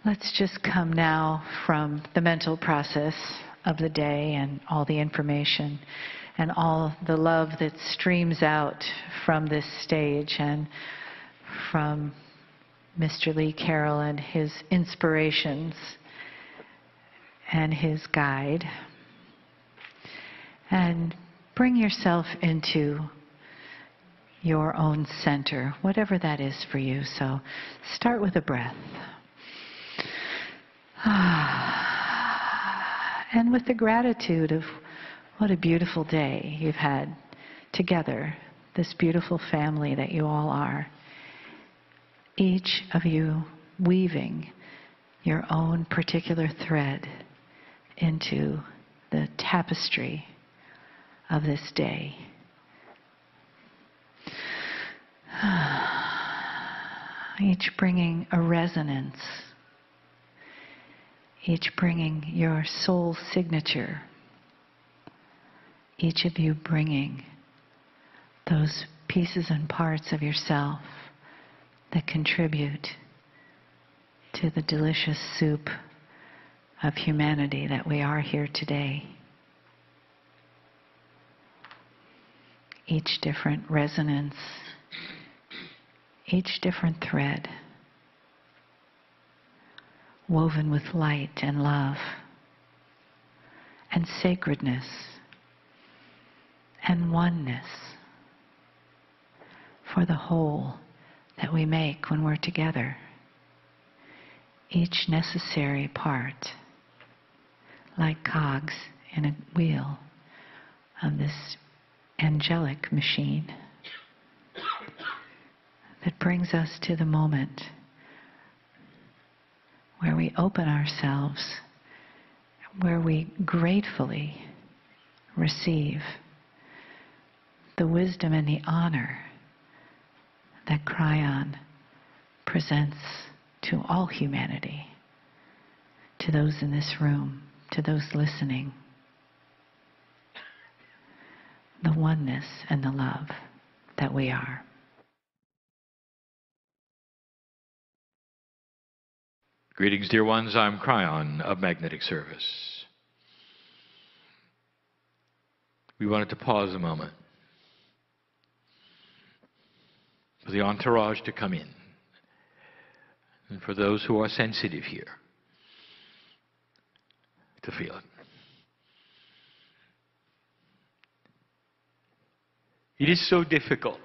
Let's just come now from the mental process of the day and all the information and all the love that streams out from this stage and from Mr. Lee Carroll and his inspirations and his guide. And bring yourself into your own center, whatever that is for you. So start with a breath. And with the gratitude of what a beautiful day you've had together, this beautiful family that you all are. Each of you weaving your own particular thread into the tapestry of this day. Each bringing a resonance. Each bringing your soul signature. Each of you bringing those pieces and parts of yourself that contribute to the delicious soup of humanity that we are here today. Each different resonance, each different thread, woven with light and love and sacredness and oneness for the whole that we make when we're together. Each necessary part, like cogs in a wheel of this angelic machine that brings us to the moment where we open ourselves, where we gratefully receive the wisdom and the honor that Kryon presents to all humanity, to those in this room, to those listening. The oneness and the love that we are. Greetings, dear ones. I'm Kryon of Magnetic Service. We wanted to pause a moment for the entourage to come in, and for those who are sensitive here to feel it. It is so difficult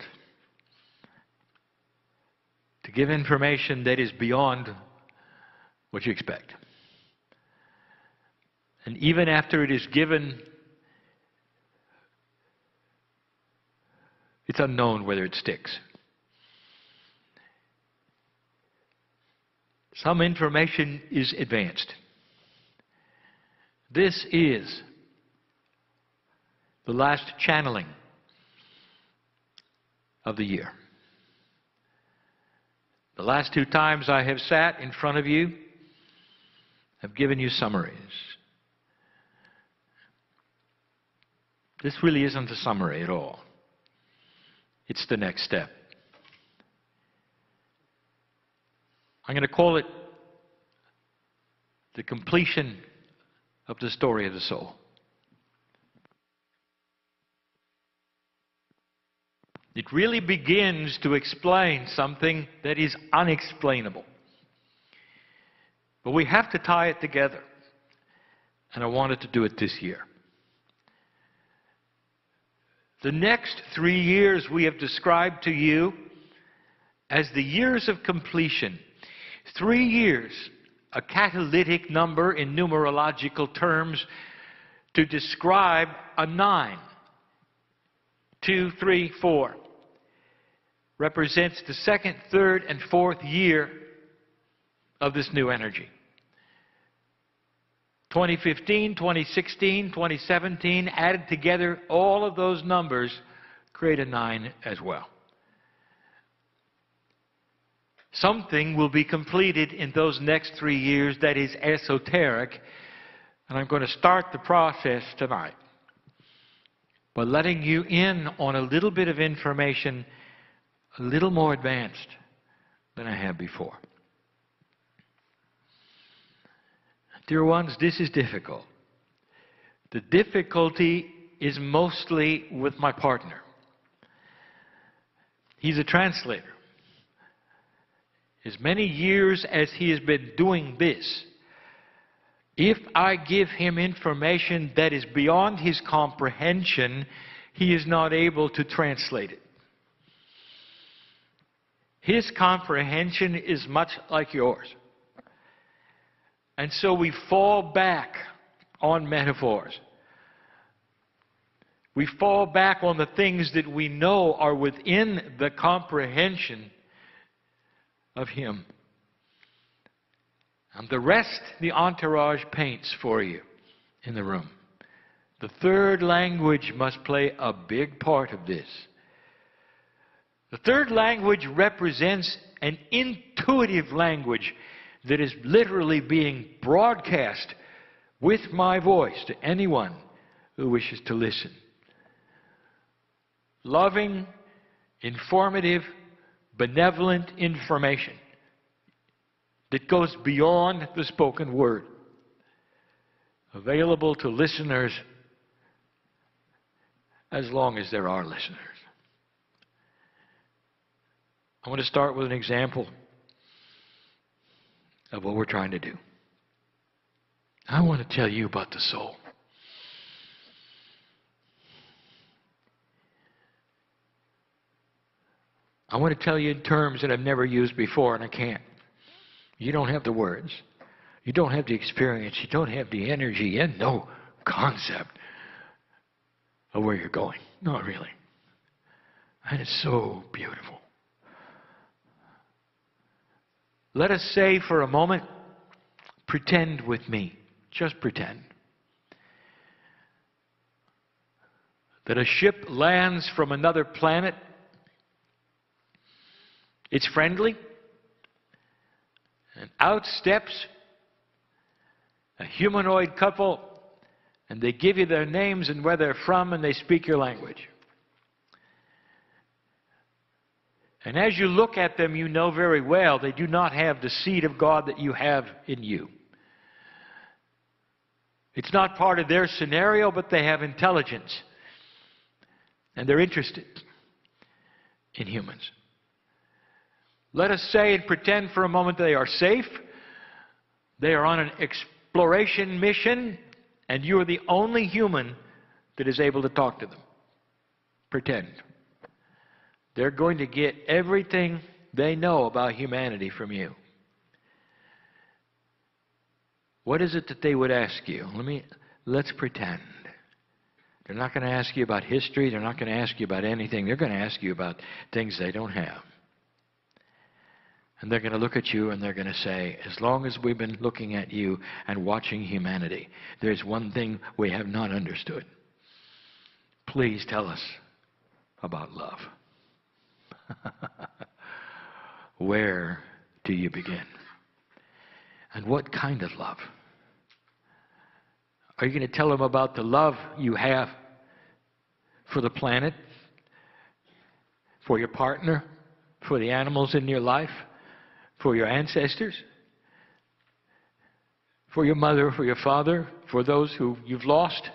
to give information that is beyond what you expect. And even after it is given, it's unknown whether it sticks. Some information is advanced. This is the last channeling of the year. The last 2 times I have sat in front of you, I've given you summaries. This really isn't a summary at all. It's the next step. I'm going to call it the completion of the story of the soul. It really begins to explain something that is unexplainable. But we have to tie it together. And I wanted to do it this year. The next 3 years we have described to you as the years of completion. 3 years, a catalytic number in numerological terms to describe a 9. 2, 3, 4 represents the 2nd, 3rd, and 4th year of this new energy. 2015, 2016, 2017, added together, all of those numbers create a 9 as well. Something will be completed in those next 3 years that is esoteric, and I'm going to start the process tonight by letting you in on a little bit of information a little more advanced than I have before. Dear ones, this is difficult. The difficulty is mostly with my partner. He's a translator. As many years as he has been doing this, if I give him information that is beyond his comprehension, he is not able to translate it. His comprehension is much like yours. And so we fall back on metaphors. We fall back on the things that we know are within the comprehension of him. And the rest, the entourage paints for you in the room. The third language must play a big part of this. The third language represents an intuitive language that is literally being broadcast with my voice to anyone who wishes to listen. Loving, informative, benevolent information that goes beyond the spoken word, available to listeners as long as there are listeners. I want to start with an example of what we're trying to do. I want to tell you about the soul. I want to tell you in terms that I've never used before, and I can't. You don't have the words. You don't have the experience. You don't have the energy and no concept of where you're going. Not really. And it's so beautiful. Let us say for a moment, pretend with me. Just pretend. That a ship lands from another planet. It's friendly. And out steps a humanoid couple, and they give you their names and where they're from, and they speak your language. And as you look at them, you know very well they do not have the seed of God that you have in you. It's not part of their scenario, but they have intelligence. And they're interested in humans. Let us say and pretend for a moment they are safe. They are on an exploration mission, and you are the only human that is able to talk to them. Pretend. They're going to get everything they know about humanity from you. What is it that they would ask you? Let's pretend. They're not going to ask you about history. They're not going to ask you about anything. They're going to ask you about things they don't have. And they're going to look at you and they're going to say, as long as we've been looking at you and watching humanity, there's one thing we have not understood. Please tell us about love. Where do you begin? And what kind of love? Are you going to tell them about the love you have for the planet, for your partner, for the animals in your life, for your ancestors, for your mother, for your father, for those who you've lost?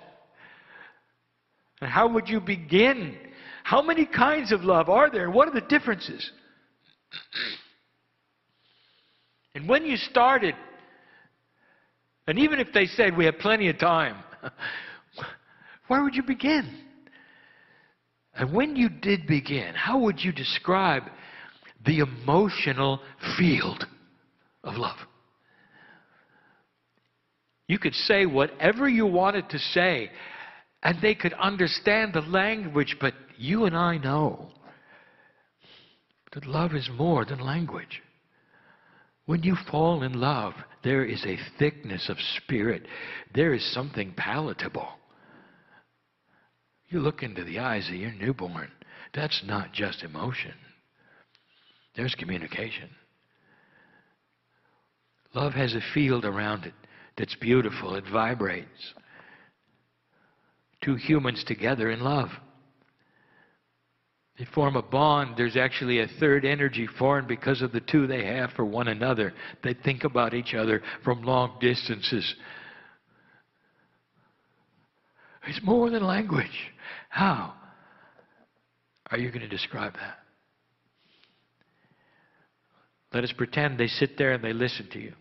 And how would you begin? How many kinds of love are there? What are the differences? And when you started, and even if they said we have plenty of time, where would you begin? And when you did begin, how would you describe the emotional field of love? You could say whatever you wanted to say, and they could understand the language, but you and I know that love is more than language. When you fall in love, there is a thickness of spirit. There is something palatable. You look into the eyes of your newborn. That's not just emotion. There's communication. Love has a field around it that's beautiful. It vibrates. Two humans together in love. They form a bond. There's actually a third energy formed because of the two they have for one another. They think about each other from long distances. It's more than language. How are you going to describe that? Let us pretend they sit there and they listen to you.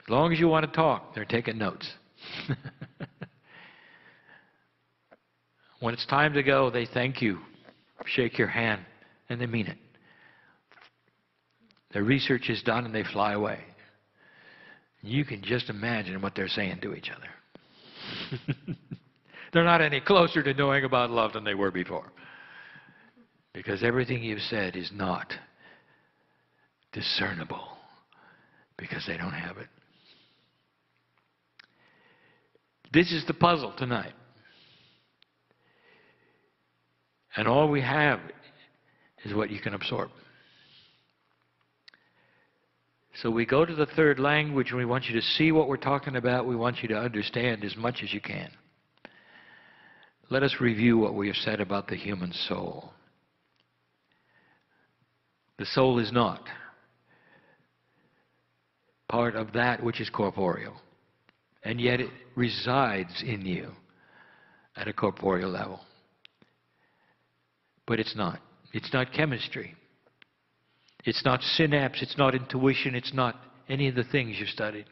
As long as you want to talk, they're taking notes. When it's time to go, they thank you, shake your hand, and they mean it. Their research is done and they fly away. You can just imagine what they're saying to each other. They're not any closer to knowing about love than they were before. Because everything you've said is not discernible. Because they don't have it. This is the puzzle tonight. And all we have is what you can absorb. So we go to the third language and we want you to see what we're talking about. We want you to understand as much as you can. Let us review what we have said about the human soul. The soul is not part of that which is corporeal. And yet it resides in you at a corporeal level. But it's not. It's not chemistry. It's not synapse. It's not intuition. It's not any of the things you studied.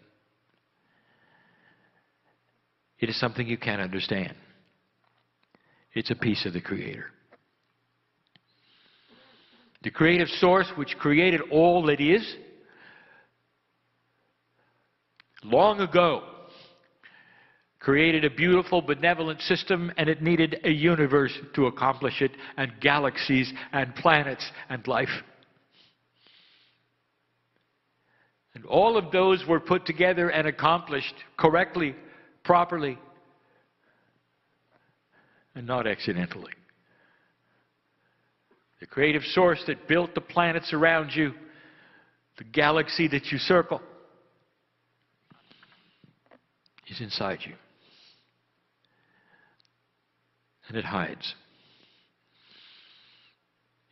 It is something you can't understand. It's a piece of the Creator. The creative source which created all that is, long ago, created a beautiful, benevolent system, and it needed a universe to accomplish it, and galaxies, and planets, and life. And all of those were put together and accomplished correctly, properly, and not accidentally. The creative source that built the planets around you, the galaxy that you circle, is inside you. And it hides.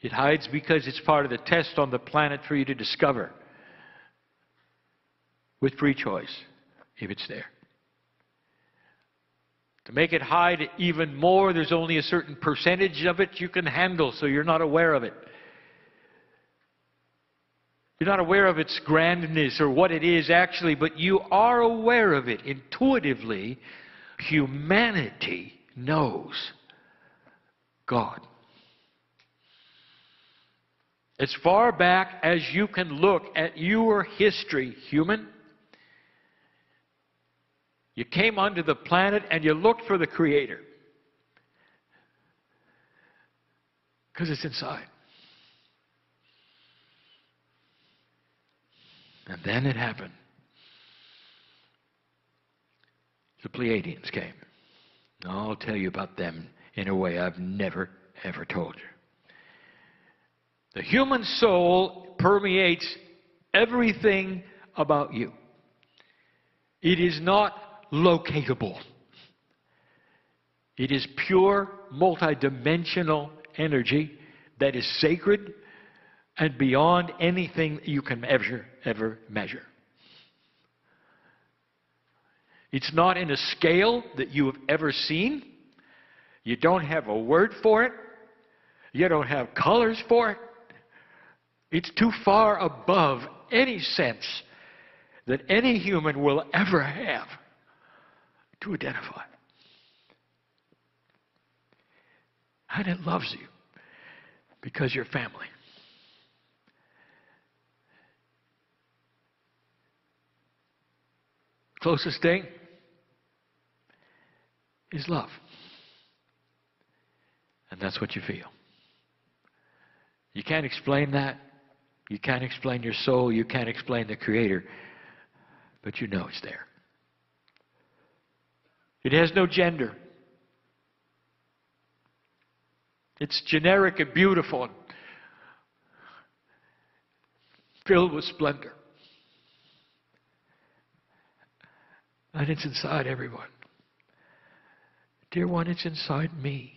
It hides because it's part of the test on the planet for you to discover with free choice if it's there. To make it hide even more, there's only a certain percentage of it you can handle, so you're not aware of it. You're not aware of its grandness or what it is actually, but you are aware of it intuitively. Humanity knows God. As far back as you can look at your history, human, you came onto the planet and you looked for the Creator. Because it's inside. And then it happened. The Pleiadians came. Now, I'll tell you about them in a way I've never, ever told you. The human soul permeates everything about you. It is not locatable. It is pure, multidimensional energy that is sacred and beyond anything you can ever measure. It's not in a scale that you have ever seen. You don't have a word for it. You don't have colors for it. It's too far above any sense that any human will ever have to identify. And it loves you because you're family. Closest thing is love. And that's what you feel. You can't explain that. You can't explain your soul. You can't explain the Creator. But you know it's there. It has no gender. It's generic and beautiful and filled with splendor. And it's inside everyone. Dear one, it's inside me.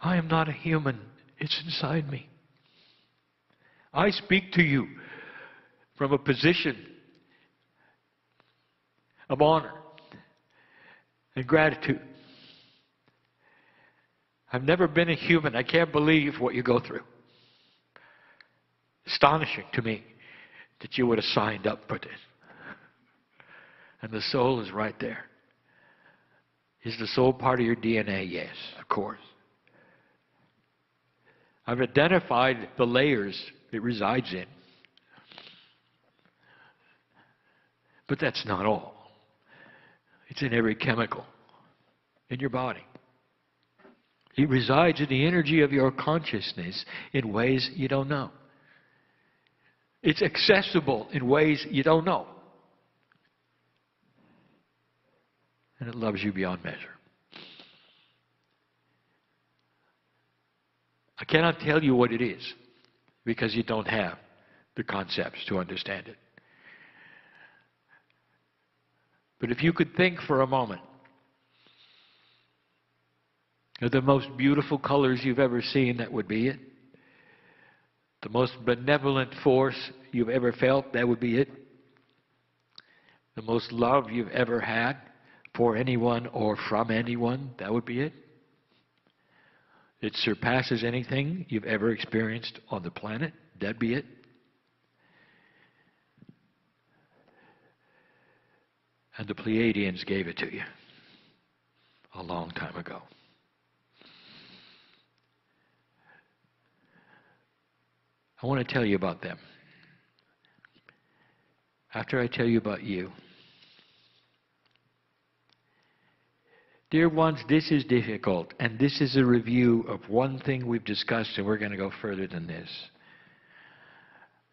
I am not a human. It's inside me. I speak to you from a position of honor and gratitude. I've never been a human. I can't believe what you go through. Astonishing to me that you would have signed up for this. And the soul is right there. Is the soul part of your DNA? Yes, of course. I've identified the layers it resides in. But that's not all. It's in every chemical in your body. It resides in the energy of your consciousness in ways you don't know. It's accessible in ways you don't know. And it loves you beyond measure. I cannot tell you what it is because you don't have the concepts to understand it. But if you could think for a moment of the most beautiful colors you've ever seen, that would be it. The most benevolent force you've ever felt, that would be it. The most love you've ever had for anyone or from anyone, that would be it. It surpasses anything you've ever experienced on the planet, that'd be it. And the Pleiadians gave it to you a long time ago. I want to tell you about them. After I tell you about you. Dear ones, this is difficult, and this is a review of one thing we've discussed, and we're going to go further than this.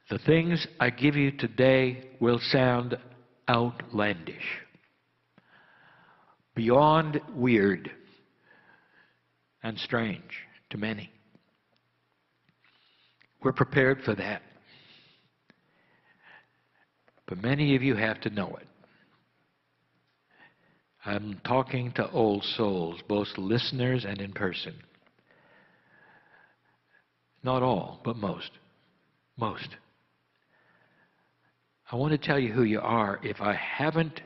The things I give you today will sound outlandish, beyond weird and strange to many. We're prepared for that. But many of you have to know it. I'm talking to old souls, both listeners and in person. Not all, but most. Most. I want to tell you who you are. If I haven't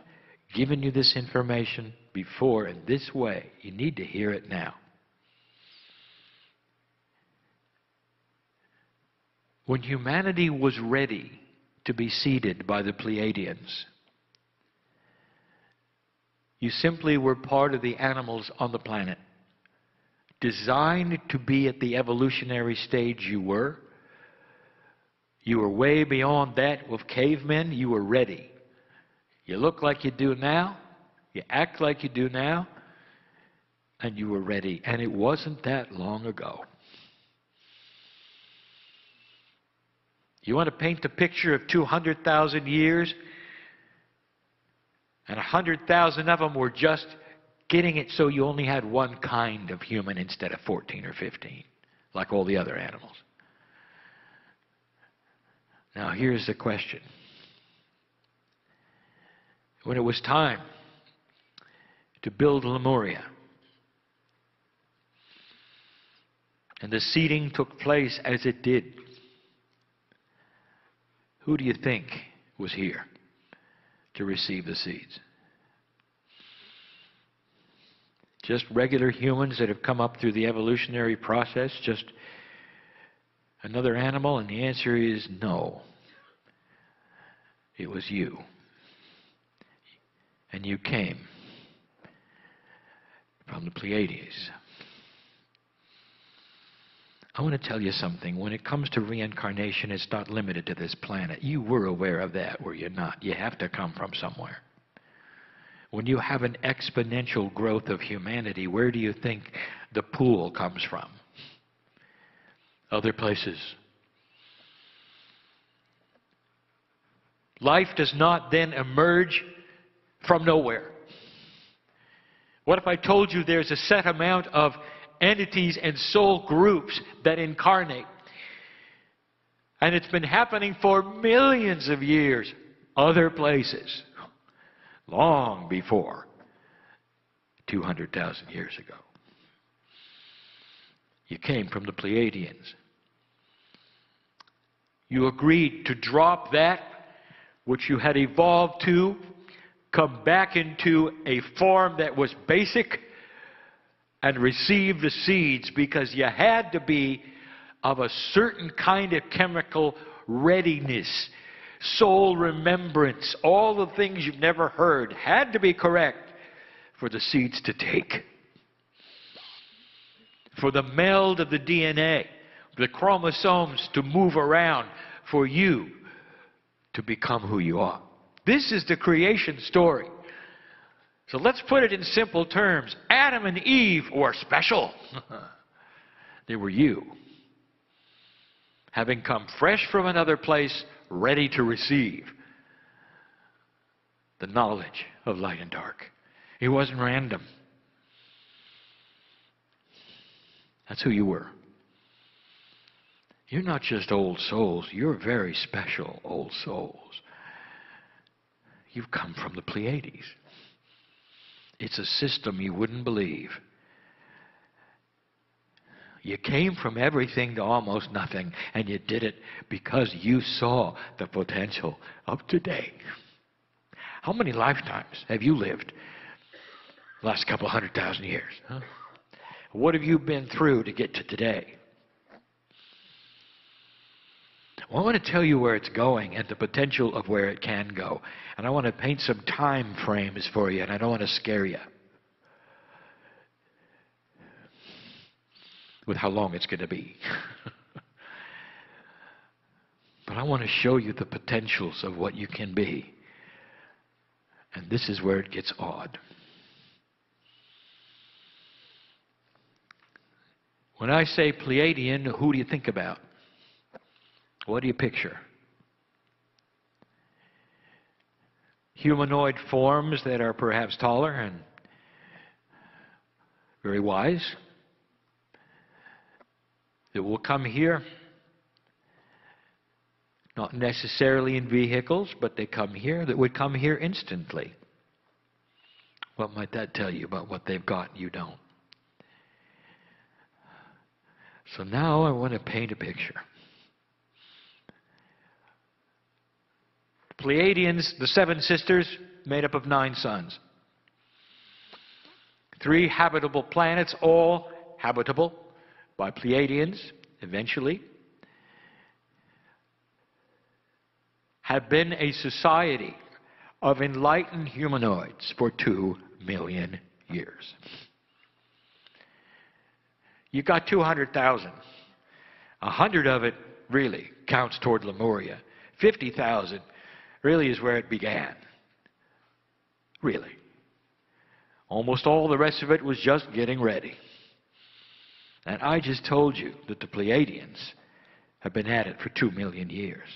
given you this information before in this way, you need to hear it now. When humanity was ready to be seeded by the Pleiadians, you simply were part of the animals on the planet, designed to be at the evolutionary stage you were. You were way beyond that with cavemen. You were ready. You look like you do now. You act like you do now. And you were ready. And it wasn't that long ago. You want to paint a picture of 200,000 years? And 100,000 of them were just getting it so you only had one kind of human instead of 14 or 15, like all the other animals. Now here's the question. When it was time to build Lemuria, and the seeding took place as it did, who do you think was here to receive the seeds? Just regular humans that have come up through the evolutionary process? Just another animal? And the answer is no. It was you. And you came from the Pleiades. I want to tell you something. When it comes to reincarnation, it's not limited to this planet. You were aware of that, were you not? You have to come from somewhere. When you have an exponential growth of humanity, where do you think the pool comes from? Other places. Life does not then emerge from nowhere. What if I told you there's a set amount of entities and soul groups that incarnate? And it's been happening for millions of years, other places, long before 200,000 years ago. You came from the Pleiadians. You agreed to drop that which you had evolved to, come back into a form that was basic, and receive the seeds, because you had to be of a certain kind of chemical readiness, soul remembrance, all the things you've never heard had to be correct for the seeds to take. For the meld of the DNA, the chromosomes to move around, for you to become who you are. This is the creation story. So let's put it in simple terms. Adam and Eve were special. They were you, having come fresh from another place, ready to receive the knowledge of light and dark. It wasn't random. That's who you were. You're not just old souls. You're very special old souls. You've come from the Pleiades. It's a system you wouldn't believe. You came from everything to almost nothing, and you did it because you saw the potential of today. How many lifetimes have you lived the last couple 100,000 years? Huh? What have you been through to get to today? Well, I want to tell you where it's going and the potential of where it can go. And I want to paint some time frames for you, and I don't want to scare you with how long it's going to be. But I want to show you the potentials of what you can be. And this is where it gets odd. When I say Pleiadian, who do you think about? What do you picture? Humanoid forms that are perhaps taller and very wise, that will come here, not necessarily in vehicles, but they come here, that would come here instantly. What might that tell you about what they've got and you don't? So now I want to paint a picture. Pleiadians, the 7 sisters, made up of 9 sons. 3 habitable planets, all habitable by Pleiadians, eventually, have been a society of enlightened humanoids for 2 million years. You got 200,000. 100 of it really counts toward Lemuria. 50,000 really is where it began. Really. Almost all the rest of it was just getting ready. And I just told you that the Pleiadians have been at it for 2 million years.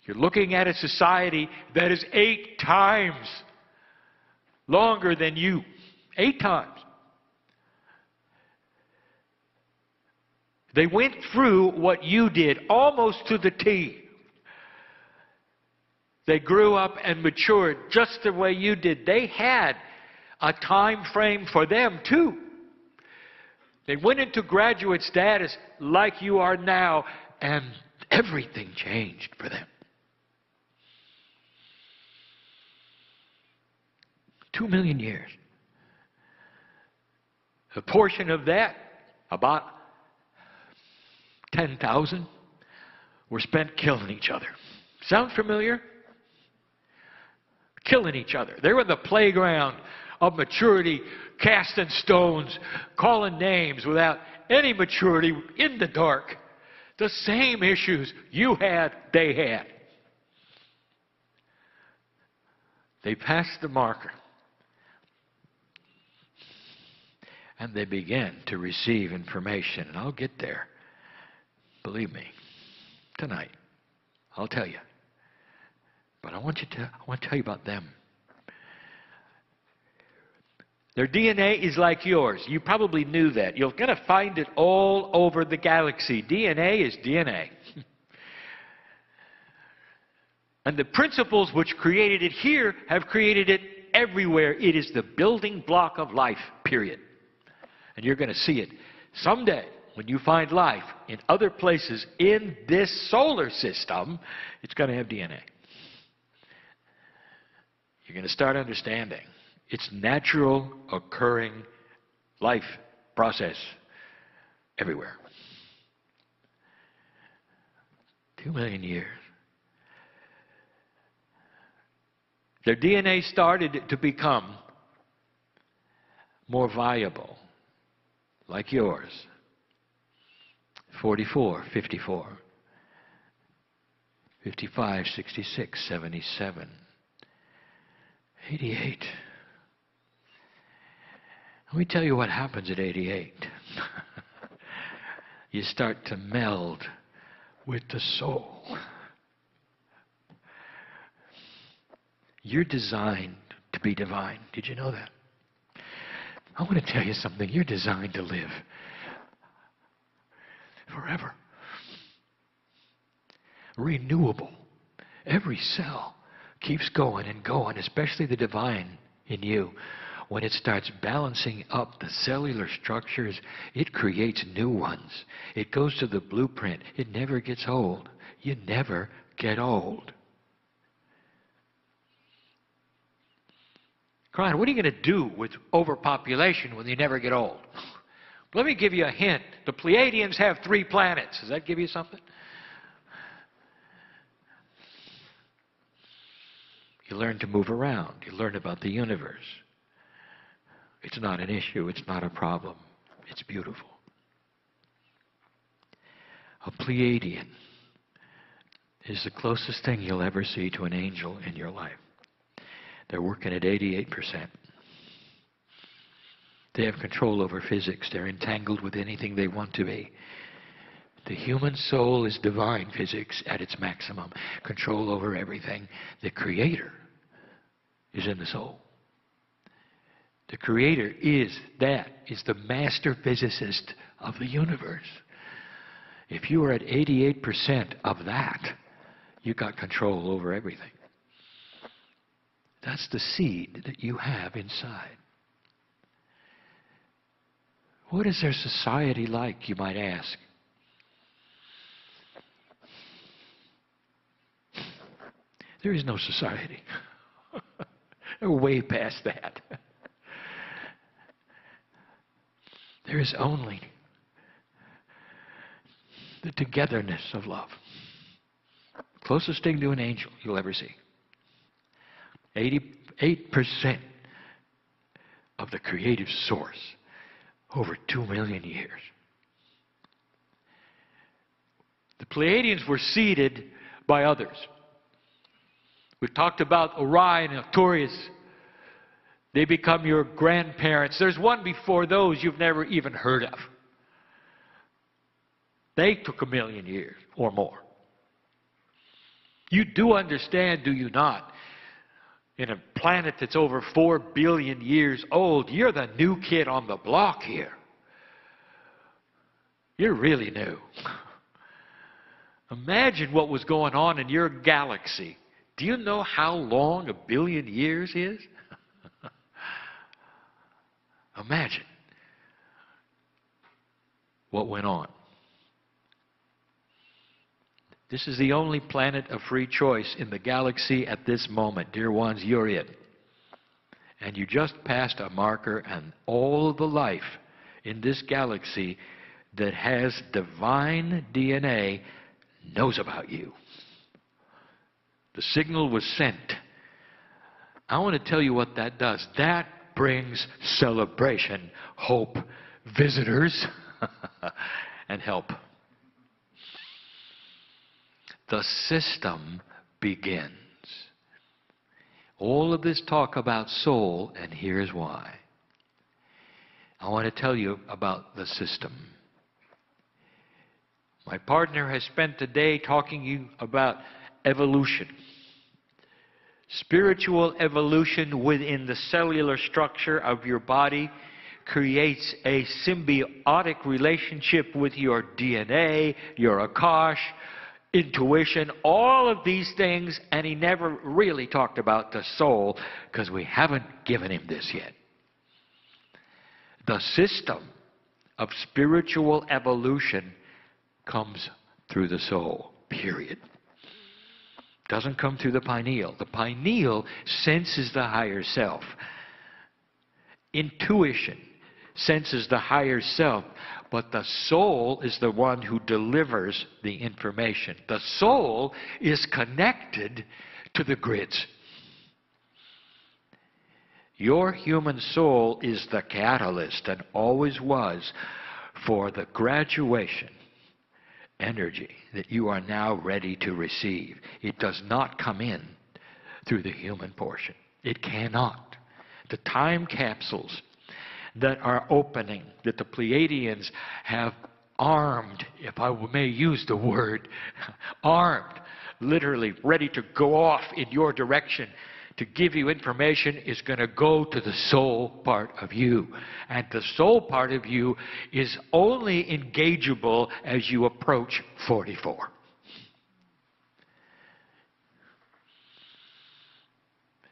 You're looking at a society that is 8 times longer than you. 8 times. They went through what you did almost to the T. They grew up and matured just the way you did. They had a time frame for them too. They went into graduate status like you are now, and everything changed for them. 2 million years. A portion of that, about 10,000, were spent killing each other. Sound familiar? Killing each other. They were in the playground of maturity, casting stones, calling names without any maturity, in the dark. The same issues you had, they had. They passed the marker. And they began to receive information. And I'll get there. Believe me. Tonight. I'll tell you. But I want to tell you about them. Their DNA is like yours. You probably knew that. You're going to find it all over the galaxy. DNA is DNA. And the principles which created it here have created it everywhere. It is the building block of life, period. And you're going to see it someday, when you find life in other places in this solar system, it's going to have DNA. You're going to start understanding it's natural occurring life process everywhere. 2 million years. Their DNA started to become more viable, like yours. 44, 54, 55, 66, 77, 88. Let me tell you what happens at 88. You start to meld with the soul. You're designed to be divine. Did you know that? I want to tell you something. You're designed to live forever. Renewable. Every cell keeps going and going, especially the divine in you. When it starts balancing up the cellular structures, it creates new ones. It goes to the blueprint. It never gets old. You never get old. Kryon, what are you going to do with overpopulation when you never get old? Let me give you a hint. The Pleiadians have 3 planets. Does that give you something? You learn to move around. You learn about the universe. It's not an issue. It's not a problem. It's beautiful. A Pleiadian is the closest thing you'll ever see to an angel in your life. They're working at 88%. They have control over physics. They're entangled with anything they want to be. The human soul is divine physics at its maximum. Control over everything. The Creator is in the soul. The Creator is the master physicist of the universe. If you are at 88% of that, you got control over everything. That's the seed that you have inside. What is their society like, you might ask? There is no society. They're way past that. There is only the togetherness of love. Closest thing to an angel you'll ever see. 88% of the creative source over 2 million years. The Pleiadians were seeded by others. We've talked about Orion and Arcturus. They become your grandparents. There's one before those you've never even heard of. They took 1 million years or more. You do understand, do you not? In a planet that's over 4 billion years old, you're the new kid on the block here. You're really new. Imagine what was going on in your galaxy. Do you know how long 1 billion years is? Imagine what went on. This is the only planet of free choice in the galaxy at this moment. Dear ones, you're it. And you just passed a marker, and all the life in this galaxy that has divine DNA knows about you. The signal was sent. I want to tell you what that does. That brings celebration, hope, visitors, and help. The system begins. All of this talk about soul, and here's why. I want to tell you about the system. My partner has spent the day talking to you about evolution. Spiritual evolution within the cellular structure of your body creates a symbiotic relationship with your DNA, your Akash, intuition, all of these things, and he never really talked about the soul because we haven't given him this yet. The system of spiritual evolution comes through the soul, period. Doesn't come through the pineal. The pineal senses the higher self. Intuition senses the higher self, but the soul is the one who delivers the information. The soul is connected to the grids. Your human soul is the catalyst, and always was, for the graduation energy that you are now ready to receive. It does not come in through the human portion. It cannot. The time capsules that are opening, that the Pleiadians have armed, if I may use the word, armed, literally ready to go off in your direction to give you information, is going to go to the soul part of you. And the soul part of you is only engageable as you approach 44.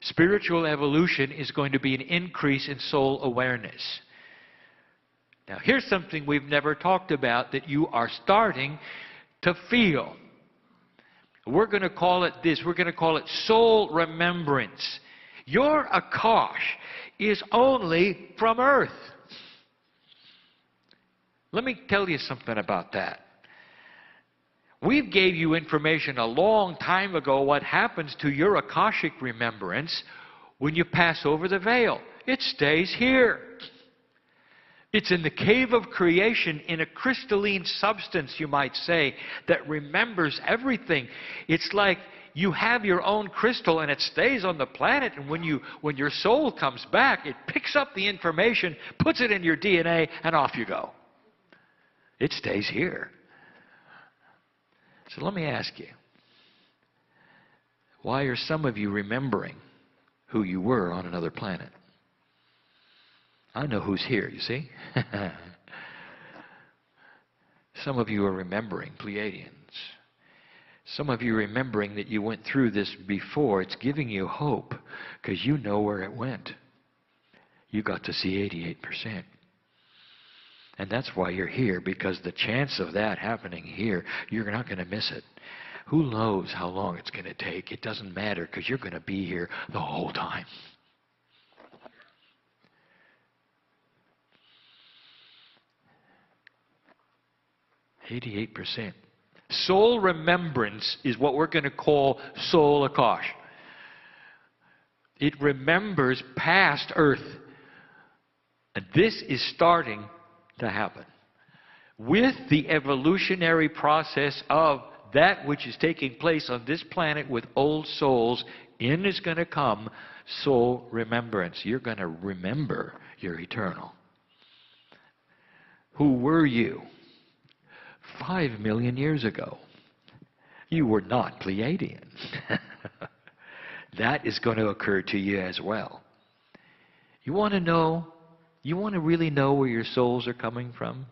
Spiritual evolution is going to be an increase in soul awareness. Now, here's something we've never talked about that you are starting to feel. We're going to call it this. We're going to call it soul remembrance. Your Akash is only from Earth. Let me tell you something about that. We gave you information a long time ago what happens to your Akashic remembrance when you pass over the veil. It stays here. It's in the cave of creation, in a crystalline substance, you might say, that remembers everything. It's like you have your own crystal and it stays on the planet, and when your soul comes back, it picks up the information, puts it in your DNA, and off you go. It stays here. So let me ask you, why are some of you remembering who you were on another planet? I know who's here, you see? Some of you are remembering, Pleiadians. Some of you are remembering that you went through this before. It's giving you hope because you know where it went. You got to see 88%. And that's why you're here, because the chance of that happening here, you're not going to miss it. Who knows how long it's going to take? It doesn't matter because you're going to be here the whole time. %. Soul remembrance is what we're going to call soul Akash. It remembers past Earth. And this is starting to happen. With the evolutionary process of that which is taking place on this planet with old souls, in is going to come soul remembrance. You're going to remember your eternal. Who were you 5 million years ago? You were not Pleiadian. That is going to occur to you as well. You want to know? You want to really know where your souls are coming from?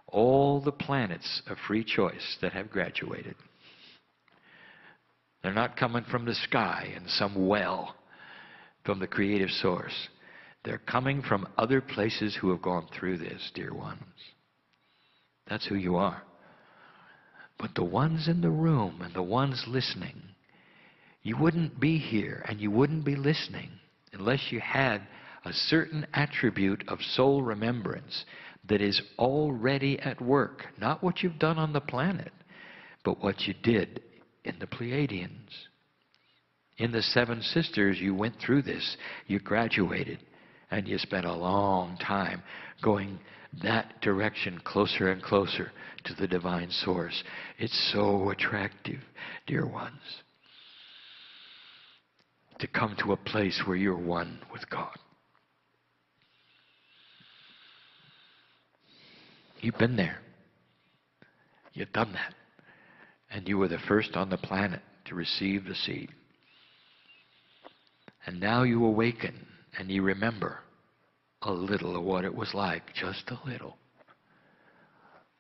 All the planets of free choice that have graduated. They're not coming from the sky in some well from the creative source. They're coming from other places who have gone through this, dear ones. That's who you are. But the ones in the room and the ones listening, you wouldn't be here and you wouldn't be listening unless you had a certain attribute of soul remembrance that is already at work. Not what you've done on the planet, but what you did in the Pleiadians. In the Seven Sisters, you went through this. You graduated, and you spent a long time going that direction, closer and closer to the divine source. It's so attractive, dear ones, to come to a place where you're one with God. You've been there. You've done that. And you were the first on the planet to receive the seed. And now you awaken and you remember a little of what it was like, just a little.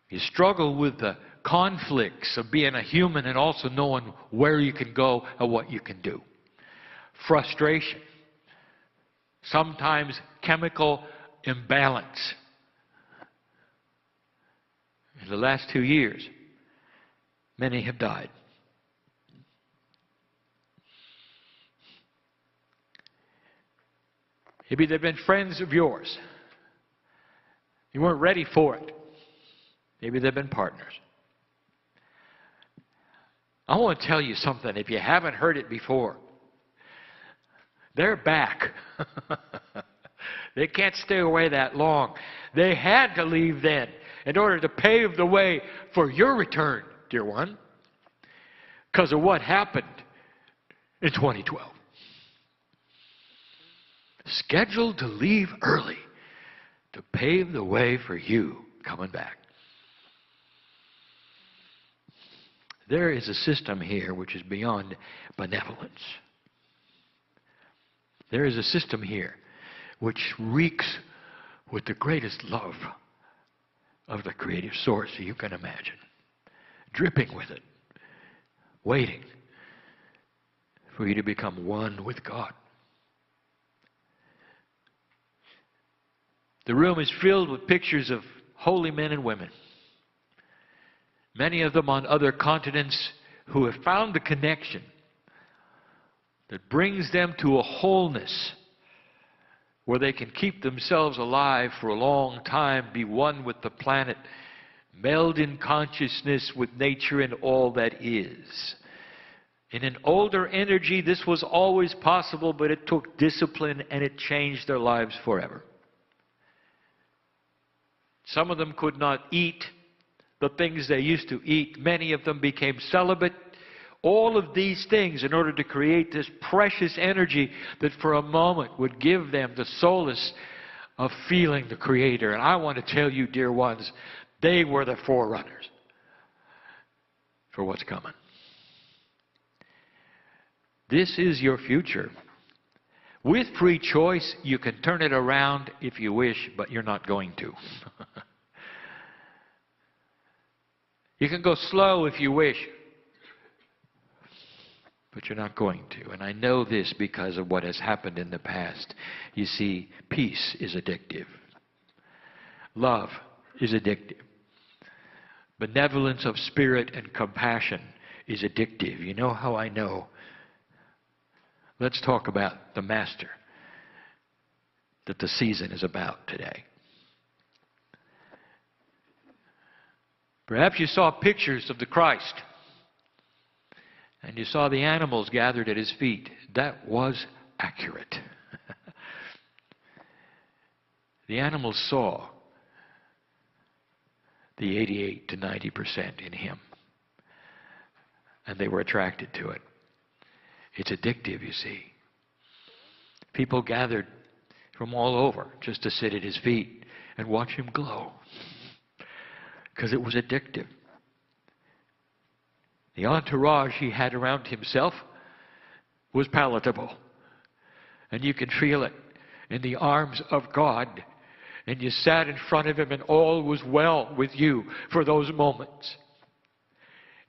You struggle with the conflicts of being a human and also knowing where you can go and what you can do. Frustration. Sometimes chemical imbalance. In the last 2 years, many have died. Maybe they've been friends of yours. You weren't ready for it. Maybe they've been partners. I want to tell you something if you haven't heard it before. They're back. They can't stay away that long. They had to leave then in order to pave the way for your return, dear one, because of what happened in 2012. Scheduled to leave early to pave the way for you coming back. There is a system here which is beyond benevolence. There is a system here which reeks with the greatest love of the creative source you can imagine. Dripping with it. Waiting for you to become one with God. The room is filled with pictures of holy men and women. Many of them on other continents who have found the connection that brings them to a wholeness where they can keep themselves alive for a long time, be one with the planet, meld in consciousness with nature and all that is. In an older energy, this was always possible, but it took discipline and it changed their lives forever. Some of them could not eat the things they used to eat. Many of them became celibate. All of these things in order to create this precious energy that for a moment would give them the solace of feeling the Creator. And I want to tell you, dear ones, they were the forerunners for what's coming. This is your future. With free choice, you can turn it around if you wish, but you're not going to. You can go slow if you wish, but you're not going to. And I know this because of what has happened in the past. You see, peace is addictive. Love is addictive. Benevolence of spirit and compassion is addictive. You know how I know? Let's talk about the Master that the season is about today. Perhaps you saw pictures of the Christ, and you saw the animals gathered at his feet. That was accurate. The animals saw the 88 to 90% in him, and they were attracted to it. It's addictive, you see. People gathered from all over just to sit at his feet and watch him glow, because it was addictive. The entourage he had around himself was palatable. And you could feel it in the arms of God. And you sat in front of him and all was well with you for those moments.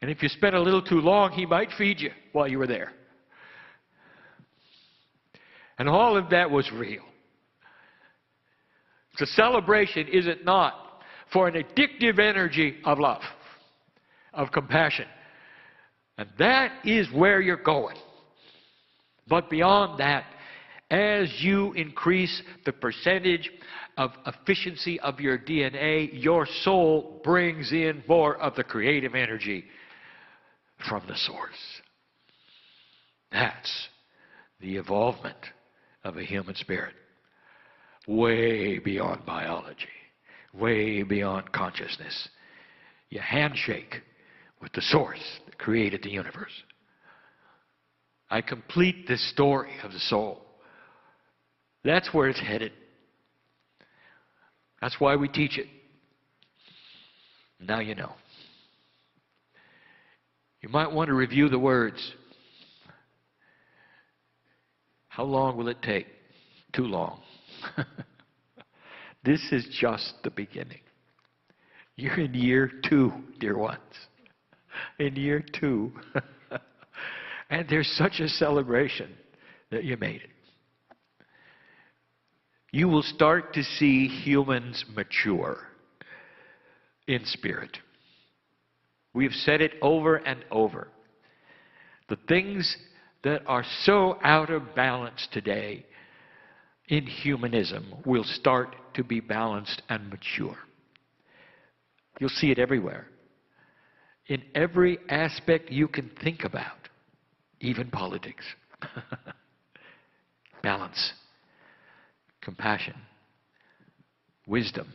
And if you spent a little too long, he might feed you while you were there. And all of that was real. It's a celebration, is it not, for an addictive energy of love, of compassion. And that is where you're going. But beyond that, as you increase the percentage of efficiency of your DNA, your soul brings in more of the creative energy from the source. That's the evolvement of a human spirit. Way beyond biology. Way beyond consciousness. You handshake with the source that created the universe. I complete this story of the soul. That's where it's headed. That's why we teach it. Now you know. You might want to review the words. How long will it take? Too long. This is just the beginning. You're in year 2, dear ones. In year 2. And there's such a celebration that you made it. You will start to see humans mature in spirit. We've said it over and over. The things that are so out of balance today in humanism will start to be balanced and mature. You'll see it everywhere. In every aspect you can think about, even politics. Balance, compassion, wisdom.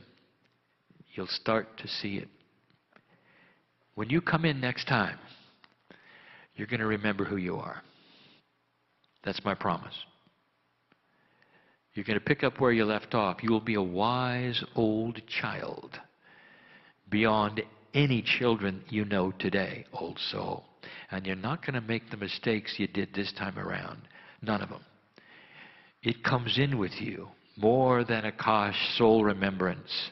You'll start to see it. When you come in next time, you're going to remember who you are. That's my promise. You're going to pick up where you left off. You will be a wise old child beyond any children you know today, old soul. And you're not going to make the mistakes you did this time around. None of them. It comes in with you more than a Kosh soul remembrance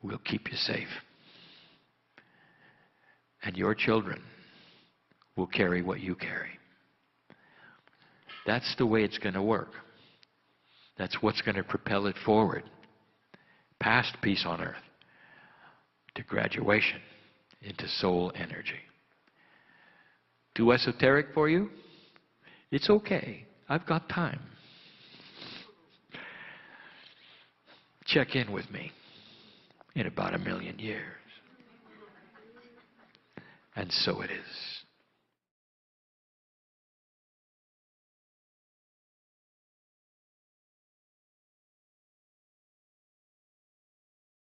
will keep you safe. And your children will carry what you carry. That's the way it's going to work. That's what's going to propel it forward. Past peace on earth to graduation into soul energy. Too esoteric for you? It's okay. I've got time. Check in with me in about 1,000,000 years. And so it is.